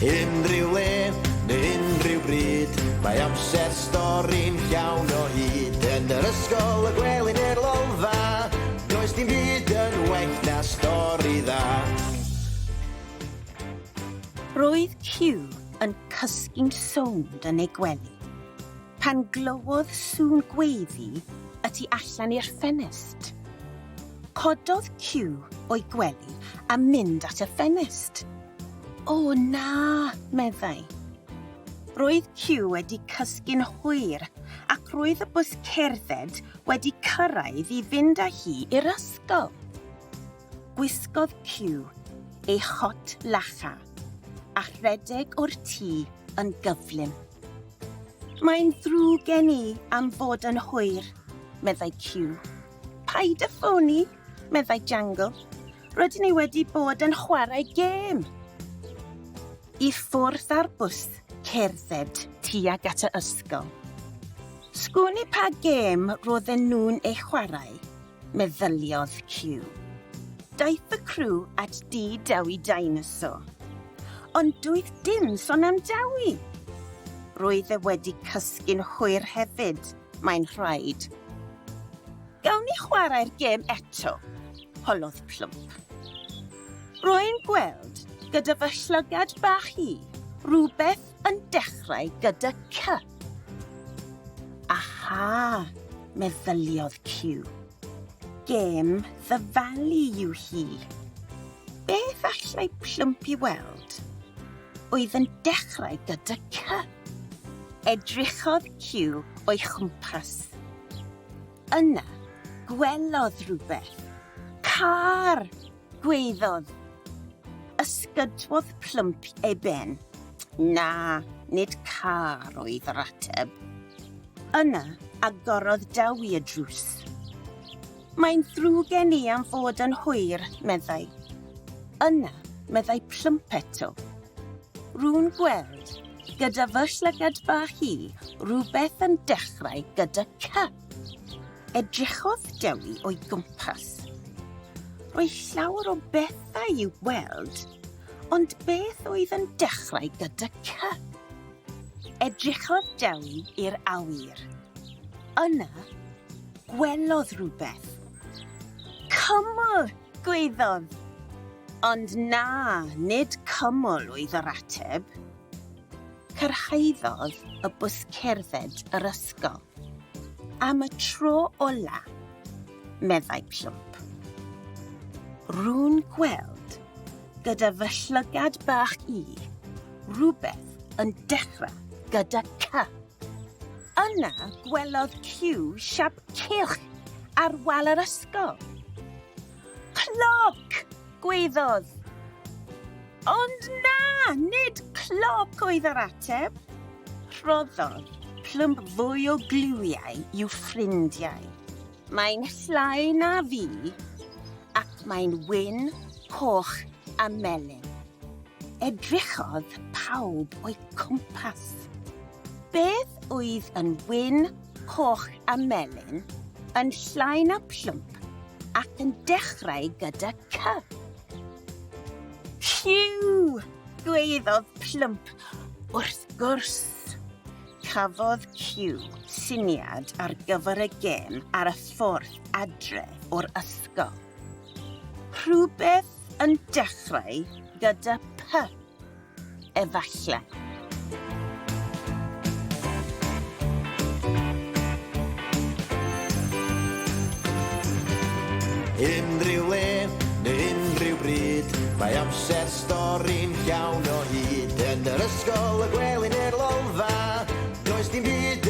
Unrhyw le neu unrhyw bryd, mae amser stori'n llawn o hyd. Yn yr ysgol, y gwely neu'r lolfa, does dim byd yn well na stori dda. Roedd Cyw yn cysgu'n sownd yn ei gwely, pan glywodd sŵn gweiddi y tu allan i'r ffenest. Cododd Cyw o'i gwely a mynd at y ffenest. O na, meddai. Roedd Cyw wedi cysgu'n hwyr ac roedd y bws cerdded wedi cyrraedd i fynd â hi i'r ysgol. Gwisgodd Cyw ei chot lacha a rhedeg o'r tŷ yn gyflym. Mae'n ddrwg gen i am fod yn hwyr, meddai Cyw. Paid y ffoni, meddai Jangle. Rydyn ni wedi bod yn chwarae gêm. I ffwrdd ar bws cerdded tuag at y ysgol. Sgwni pa gêm roedden nhw'n ei chwarae, meddyliodd Cyw. Daeth y criw at dŷ Dewi Dinosaur. Ond doedd dim sôn am Dewi. Roedd e wedi cysgu'n hwyr hefyd, mae'n rhaid. Gawn ni chwarae'r gêm eto, holodd Plwmp. Rwy'n gweld, gyda fy llygad bach i, rhywbeth yn dechrau gyda C. Aha, meddyliodd Cyw. Gêm ddyfalu yw hi. Beth allai Plwmp i weld? Oedd yn dechrau gyda C. Edrychodd Cyw o'i chwmpas. Yna, gwelodd rhywbeth. Car, gweiddodd. Ysgydwodd Plwmp ei ben. Na, nid car oedd yr ateb. Yna, agorodd Dewi y drws. Mae'n ddrwg gen i am fod yn hwyr, meddai. Yna, meddai Plwmp eto. Rwy'n gweld, gyda fy llygad bach i, rhywbeth yn dechrau gyda C. Edrychodd Dewi o'i gwmpas. Roedd llawer o bethau i'w weld, ond beth oedd yn dechrau gyda C? Edrychodd Dewi i'r awyr. Yna, gwelodd rhywbeth. Cyml, gweiddodd. Ond na, nid cyml oedd yr ateb. Cyrhaeddodd y bws cerdded yr ysgol. Am y tro ola, meddai Plwmp. Rwy'n gweld, gyda fy llygad bach i, rhywbeth yn dechrau gyda C. Yna gwelodd Cyw siap cylch ar wal yr ysgol. Cloc, gweiddodd. Ond na, nid cloc oedd yr ateb. Rhoddodd Plwmp fwy o gliwiau i'w ffrindiau. Mae'n llai na fi, ac mae'n wyn, coch a melyn. Edrychodd pawb o'i cwmpas. Beth oedd yn wyn, coch a melyn yn llai na Plwmp ac yn dechrau gyda C? Cyw, gweiddodd Plwmp. Wrth gwrs, cafodd Cyw syniad ar gyfer y gêm ar y ffordd adre o'r ysgol. Rhywbeth yn dechrau gyda P, efallai. Unrhyw le neu unrhyw bryd, mae amser stori'n llawn o hyd. Yn yr ysgol, y gwely neu'r lolfa, does dim byd